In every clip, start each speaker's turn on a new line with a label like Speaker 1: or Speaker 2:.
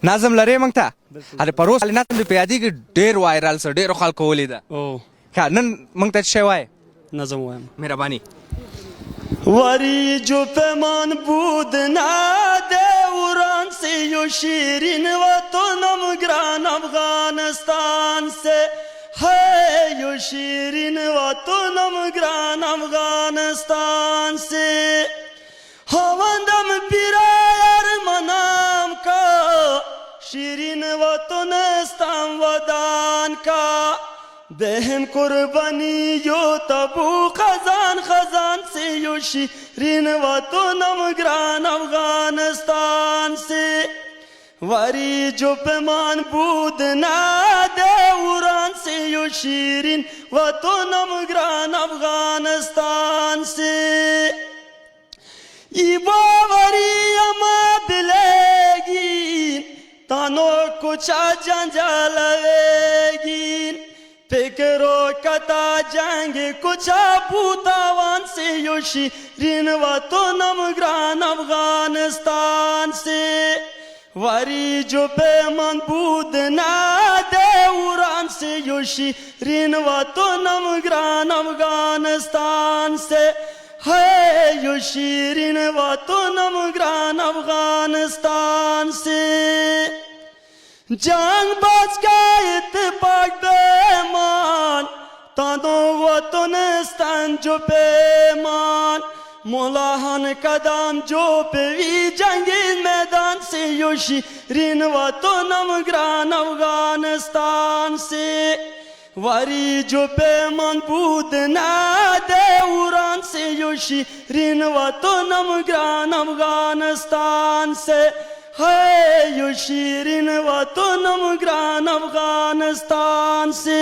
Speaker 1: نظم لري مونږ ته اره پروس نظم په یادي کې ډیر وایرل سره ډیر خلکو ولیدا
Speaker 2: او
Speaker 1: ښه نن مونږ ته څه وای
Speaker 2: نظم وایم
Speaker 1: مهرباني
Speaker 2: وری جو پیمان بود ناده وران سے یو شیرین وطنم گران افغانستان سے ہے یو شیرین وطنم گران افغانستان سے هوندم پیرایر منام کا شیرین وطنستان ودان کا بهم قربانی یو تبو خزان خزان سے یو شیرین وطنم گران افغانستان سے وری جو پیمان بود ناده وران سے یو شیرین وطنم گران افغانستان سے ای باوری اما بلیگین تانو کچا جنجالویگین فکرو کتا جنگ کچا بوتاوان سے یو شیرین وطنم گران افغانستان سے وری جو پیمان بود ناده وران سے یو شیرین وطنم گران افغانستان سے ہے یو شیرین وطنم گران افغانستان سے جنگ باز کا اتفاق بیمان تانو وطنستان جو پیمان مولاہن قدم جو پیوی جنگی میدان سے یو شیرین وطنم گران افغانستان سے وری جو پیمان بود ناده وران سے یو شیرین وطنم گران افغانستان سے ہے یو شیرین وطنم گران افغانستان سے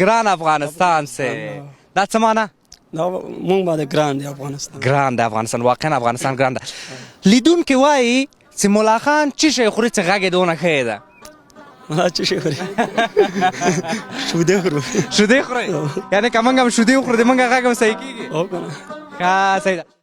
Speaker 1: ګران افغانستان سے دا څه معنا
Speaker 2: دا مونږ باندې ګران دی افغانستان
Speaker 1: ګران دی افغانستان واقعا افغانستان ګران ده لیدونکي وایي چې مولا خان چې شی خوري چې غږ یې دونه ښه ده
Speaker 2: ما چې شي خوري شودې خورو
Speaker 1: شودې خوري یعنې که موږ هم شودې وخورو د موږ غږ هم صحیح کېږي
Speaker 2: او که نه
Speaker 1: ښه صحیح ده